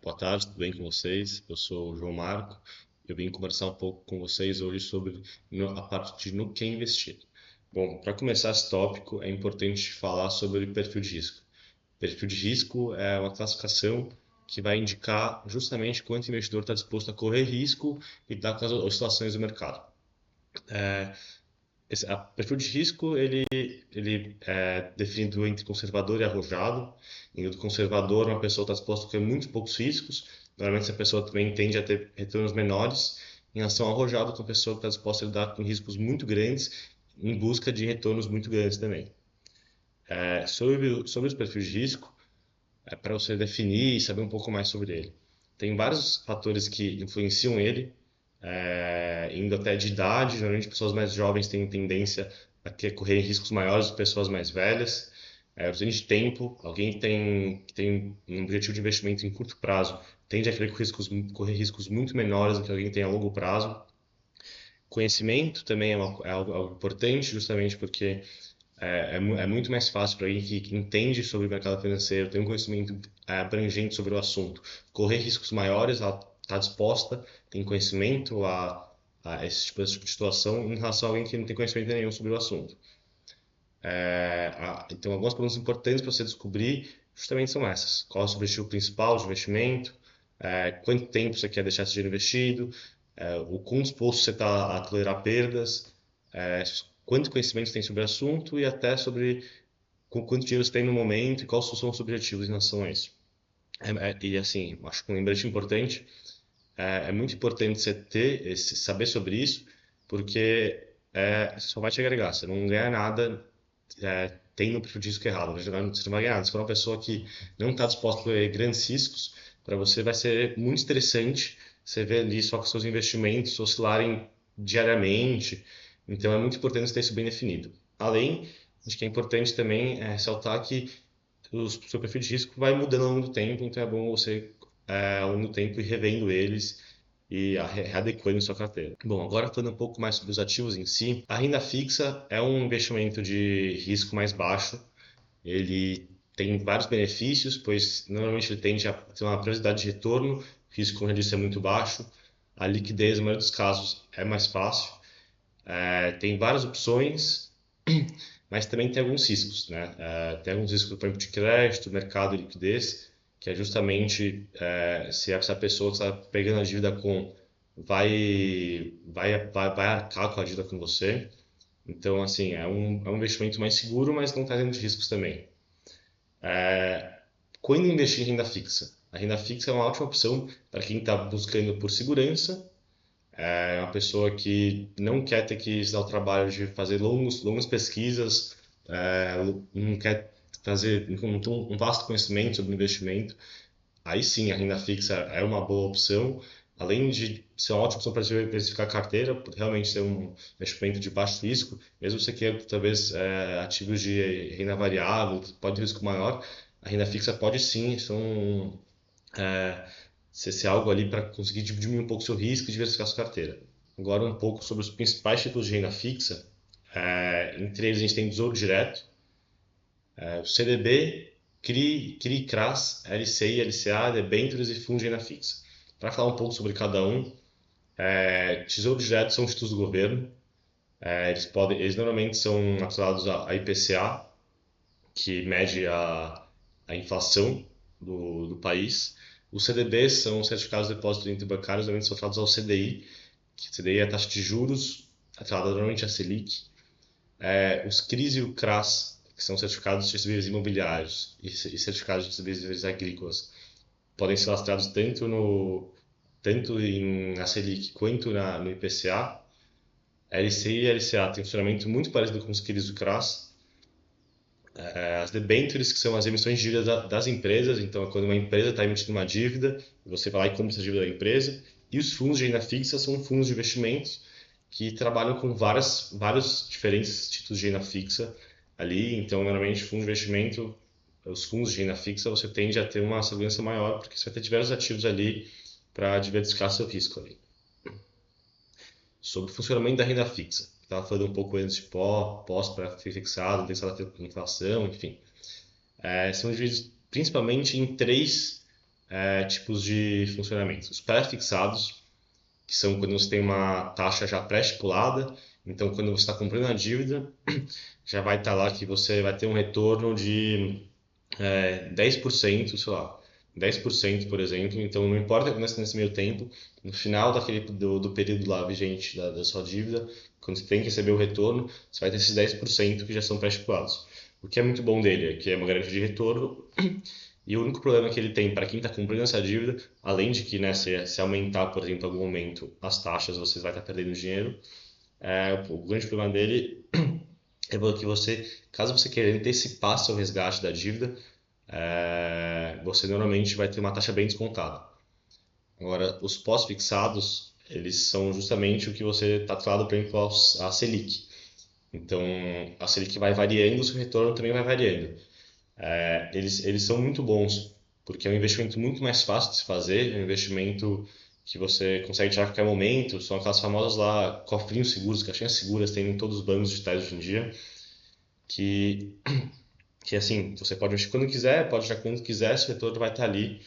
Boa tarde, tudo bem com vocês? Eu sou o João Marco. Eu vim conversar um pouco com vocês hoje sobre a parte de no que investir. Bom, para começar esse tópico, é importante falar sobre perfil de risco. Perfil de risco é uma classificação que vai indicar justamente quanto o investidor está disposto a correr risco e dar com as oscilações do mercado. Esse perfil de risco ele é definido entre conservador e arrojado. E o conservador, uma pessoa está disposta a ter muito poucos riscos. Normalmente, essa pessoa também tende a ter retornos menores. Em relação ao arrojado, é uma pessoa que está disposta a lidar com riscos muito grandes em busca de retornos muito grandes também. Sobre os perfis de risco, para você definir e saber um pouco mais sobre ele. Tem vários fatores que influenciam ele, indo até de idade. Normalmente, pessoas mais jovens têm tendência a correr riscos maiores do que pessoas mais velhas. De tempo, alguém que tem um objetivo de investimento em curto prazo tende a correr riscos muito menores do que alguém que tem a longo prazo. Conhecimento também é algo importante, justamente porque é muito mais fácil para alguém que entende sobre o mercado financeiro, tem um conhecimento abrangente sobre o assunto, correr riscos maiores, ela está disposta, tem conhecimento a esse tipo de situação em relação a alguém que não tem conhecimento nenhum sobre o assunto. Então, algumas perguntas importantes para você descobrir justamente são essas. Qual é o seu objetivo principal de investimento? Quanto tempo você quer deixar esse dinheiro investido? O quão disposto você está a tolerar perdas? É, Quanto conhecimento você tem sobre o assunto e até sobre quanto dinheiro você tem no momento e quais são os objetivos em relação a isso. E assim, acho que um lembrete importante, é muito importante você saber sobre isso, porque só vai te agregar, você não ganha nada tendo um perfil de risco errado, você não vai ganhar nada. Se for uma pessoa que não está disposta a ter grandes riscos, para você vai ser muito estressante você ver ali só que seus investimentos oscilarem diariamente, então é muito importante você ter isso bem definido. Além, acho que é importante também ressaltar que o seu perfil de risco vai mudando ao longo do tempo, então é bom você, ao longo do tempo, ir revendo eles e readequando sua carteira. Bom, agora falando um pouco mais sobre os ativos em si, a renda fixa é um investimento de risco mais baixo. Ele tem vários benefícios, pois normalmente ele tende a ter uma previsibilidade de retorno, o risco, como eu disse, é muito baixo. A liquidez, na maioria dos casos, é mais fácil. Tem várias opções, mas também tem alguns riscos, né? Tem alguns riscos, por exemplo, de crédito, mercado e liquidez, que é justamente se essa pessoa que está pegando a dívida vai arcar com a dívida com você. Então, assim, é um investimento mais seguro, mas não trazendo de riscos também. Quando investir em renda fixa? A renda fixa é uma ótima opção para quem está buscando por segurança, uma pessoa que não quer ter que se dar o trabalho de fazer longas pesquisas, não quer fazer um vasto conhecimento sobre investimento. Aí sim, a renda fixa é uma boa opção, além de ser uma ótima opção para diversificar a carteira, por realmente ser um investimento de baixo risco, mesmo você queira talvez ativos de renda variável, pode ter risco maior, a renda fixa pode sim ser algo ali para conseguir diminuir um pouco o seu risco e diversificar a sua carteira. Agora um pouco sobre os principais tipos de renda fixa. Entre eles a gente tem Tesouro Direto, o CDB, CRI, CRAS, LCI, LCA, debêntures e fundos de renda fixa. Para falar um pouco sobre cada um, Tesouro Direto são títulos do governo. Eles normalmente são atrelados a IPCA, que mede a inflação do país. Os CDBs são certificados de depósito interbancários, normalmente são atrelados ao CDI, que o CDI é a taxa de juros, atrelada normalmente à Selic. Os CRIs e o CRAS, que são certificados de recebíveis imobiliários e certificados de recebíveis agrícolas, podem ser lastreados tanto na Selic quanto no IPCA. A LCI e a LCA têm um funcionamento muito parecido com os CRIs e o CRAS. As debêntures, que são as emissões de dívida das empresas, então é quando uma empresa está emitindo uma dívida, você vai lá e compra essa dívida da empresa. E os fundos de renda fixa são fundos de investimentos que trabalham com vários diferentes títulos de renda fixa ali. Então, normalmente, fundo de investimento, os fundos de renda fixa, você tende a ter uma segurança maior, porque você vai ter diversos ativos ali para diversificar seu risco ali. Sobre o funcionamento da renda fixa, estava falando um pouco antes de pós para fixado, indexado à inflação, enfim. São divididos principalmente em três tipos de funcionamento. Os pré-fixados, que são quando você tem uma taxa já pré-estipulada, então quando você está comprando a dívida, já vai estar lá que você vai ter um retorno de 10%, sei lá, 10%, por exemplo. Então, não importa o que aconteça nesse meio tempo, no final do período lá vigente da sua dívida, quando você tem que receber o retorno, você vai ter esses 10% que já são pré-estipulados. O que é muito bom dele é que é uma garantia de retorno, e o único problema que ele tem para quem está cumprindo essa dívida, além de que, né, se aumentar, por exemplo, em algum momento as taxas, você vai estar perdendo dinheiro, o grande problema dele é que você, caso você queira antecipar seu resgate da dívida, você normalmente vai ter uma taxa bem descontada. Agora, os pós-fixados, eles são justamente o que você está atrelado, por exemplo, à Selic. Então, a Selic vai variando, o seu retorno também vai variando. Eles são muito bons, porque é um investimento muito mais fácil de se fazer, é um investimento que você consegue tirar a qualquer momento, são aquelas famosas lá, cofrinhos seguros, caixinhas seguras, tem em todos os bancos digitais hoje em dia, que, que assim, você pode investir quando quiser, pode tirar quando quiser, seu retorno vai estar ali,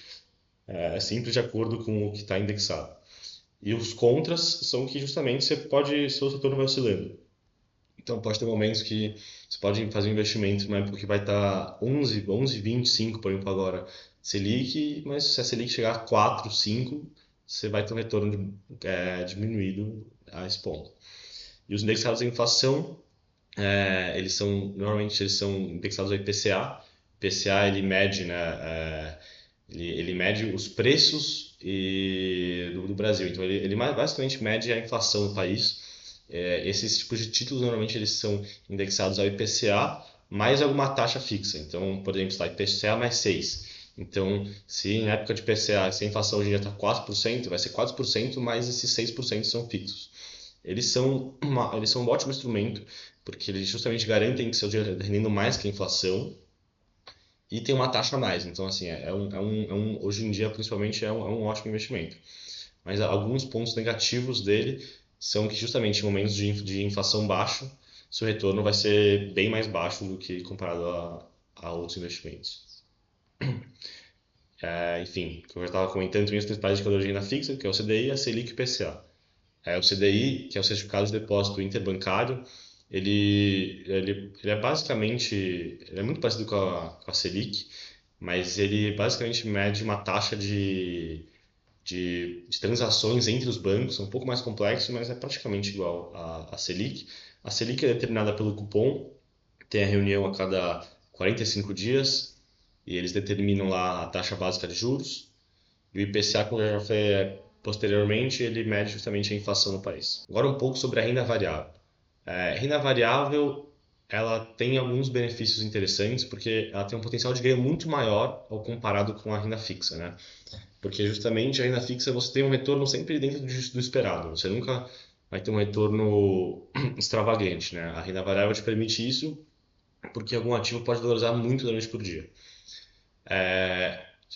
sempre de acordo com o que está indexado. E os contras são que justamente seu retorno vai oscilando. Então pode ter momentos que você pode fazer um investimento numa época que vai estar 11,25, por exemplo, agora Selic, mas se a Selic chegar a 4, 5, você vai ter um retorno diminuído a esse ponto. E os indexados à inflação, normalmente eles são indexados ao IPCA. IPCA ele mede, né, ele mede os preços do Brasil. Então ele basicamente mede a inflação do país. Esses tipos de títulos normalmente eles são indexados ao IPCA mais alguma taxa fixa. Então, por exemplo, está IPCA mais 6. Então, se na época de IPCA, se a inflação hoje em dia está 4%, vai ser 4% mais esses 6% são fixos. Eles são um ótimo instrumento, porque eles justamente garantem que seu dinheiro está rendendo mais que a inflação e tem uma taxa a mais. Então, assim, hoje em dia, principalmente, é um ótimo investimento. Mas alguns pontos negativos dele são que justamente em momentos de inflação baixa, seu retorno vai ser bem mais baixo do que comparado a outros investimentos. Enfim, como eu já estava comentando, tem os principais indicadores de renda fixa, que é o CDI, a Selic e o IPCA. O CDI, que é o Certificado de Depósito Interbancário, ele é basicamente, ele é muito parecido com a Selic, mas ele basicamente mede uma taxa de transações entre os bancos, é um pouco mais complexo, mas é praticamente igual à Selic. A Selic é determinada pelo cupom, tem a reunião a cada 45 dias e eles determinam lá a taxa básica de juros. E o IPCA, como eu já falei posteriormente, ele mede justamente a inflação no país. Agora um pouco sobre a renda variável. Renda variável, ela tem alguns benefícios interessantes porque ela tem um potencial de ganho muito maior ao comparado com a renda fixa, né? Porque justamente a renda fixa você tem um retorno sempre dentro do esperado. Você nunca vai ter um retorno extravagante, né? A renda variável te permite isso porque algum ativo pode valorizar muito da noite por dia.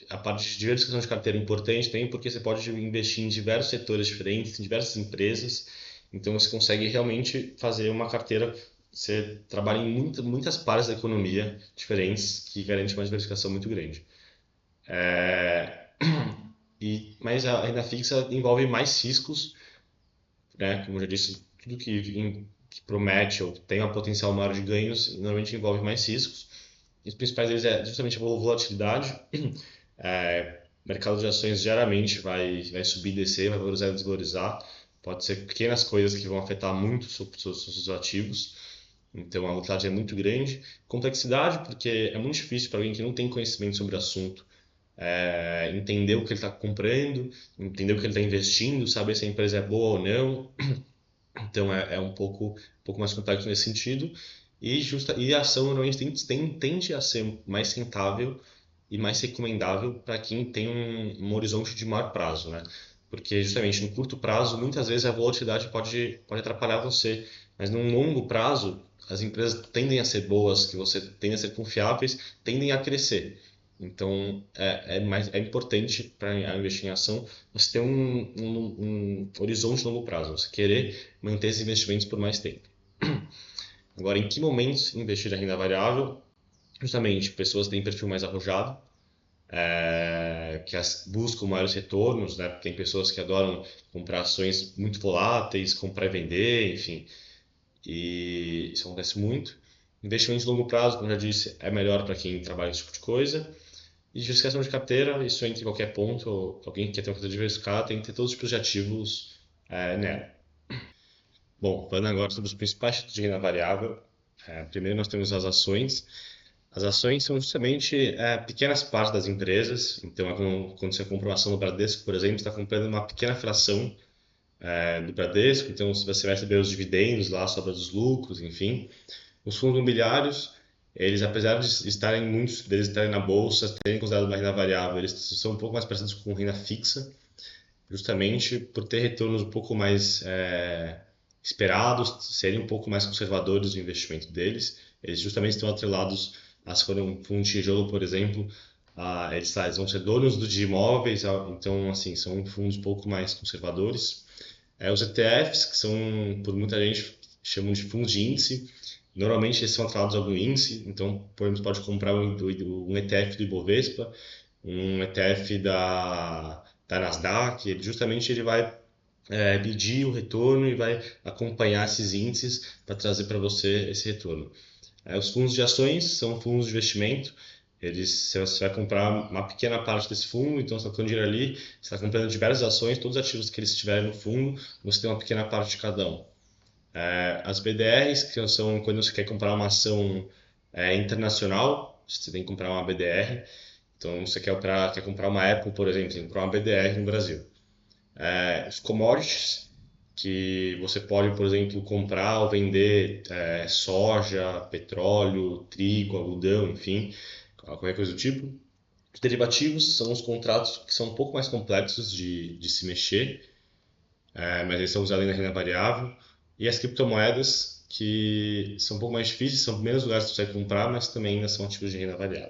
A parte de diversificação de carteira é importante também porque você pode investir em diversos setores diferentes, em diversas empresas. Então você consegue realmente fazer uma carteira. Você trabalha em muitas partes da economia diferentes que garante uma diversificação muito grande. Mas a renda fixa envolve mais riscos, né? Como eu já disse, tudo que promete ou tem uma potencial maior de ganhos normalmente envolve mais riscos. E os principais deles é justamente a volatilidade. Mercado de ações geralmente vai subir e descer, vai valorizar e desvalorizar. Pode ser pequenas coisas que vão afetar muito seus ativos. Então a volatilidade é muito grande. Complexidade, porque é muito difícil para alguém que não tem conhecimento sobre o assunto entender o que ele está comprando, entender o que ele está investindo, saber se a empresa é boa ou não. Então é um pouco mais complexo nesse sentido. E a ação normalmente tende a ser mais rentável e mais recomendável para quem tem um horizonte de maior prazo, né? Porque justamente no curto prazo, muitas vezes a volatilidade pode atrapalhar você, mas num longo prazo, as empresas tendem a ser boas, tendem a ser confiáveis, tendem a crescer. Então, é importante para investir em ação você ter um horizonte de longo prazo, você querer manter esses investimentos por mais tempo. Agora, em que momentos investir na renda variável? Justamente, pessoas que têm perfil mais arrojado, que buscam maiores retornos, né? Tem pessoas que adoram comprar ações muito voláteis, comprar e vender, enfim, e isso acontece muito. Investimento de longo prazo, como eu já disse, é melhor para quem trabalha com esse tipo de coisa. E diversificação de carteira, isso entra em qualquer ponto. Alguém que quer ter uma carteira diversificada tem que ter todos os tipos de ativos nela. Bom, falando agora sobre os principais tipos de renda variável, primeiro nós temos as ações. As ações são justamente pequenas partes das empresas. Então, é como quando você compra uma ação do Bradesco, por exemplo, você está comprando uma pequena fração do Bradesco. Então, se você vai receber os dividendos lá, sobra dos lucros, enfim. Os fundos imobiliários, eles, apesar de estarem muitos deles estarem na bolsa, terem considerado uma renda variável, eles são um pouco mais parecidos com renda fixa, justamente por ter retornos um pouco mais esperados, serem um pouco mais conservadores no investimento deles. Eles justamente estão atrelados a se for um fundo de tijolo, por exemplo, eles vão ser donos de imóveis, então assim são fundos um pouco mais conservadores. Os ETFs, que são por muita gente chamam de fundos de índice, normalmente eles são atrelados a algum índice, então por exemplo, você pode comprar um ETF do Ibovespa, um ETF da Nasdaq, ele vai medir o retorno e vai acompanhar esses índices para trazer para você esse retorno. Os fundos de ações são fundos de investimento, você vai comprar uma pequena parte desse fundo, então você está colocando dinheiro ali, você está comprando diversas ações, todos os ativos que eles tiverem no fundo, você tem uma pequena parte de cada um. As BDRs, que são quando você quer comprar uma ação internacional, você tem que comprar uma BDR. Então, você quer comprar uma Apple, por exemplo, você tem que comprar uma BDR no Brasil. Os commodities, que você pode, por exemplo, comprar ou vender soja, petróleo, trigo, algodão, enfim, qualquer coisa do tipo. Os derivativos são os contratos que são um pouco mais complexos de se mexer, mas eles são usados na renda variável. E as criptomoedas, que são um pouco mais difíceis, são menos lugares que você vai comprar, mas também ainda são ativos de renda variável.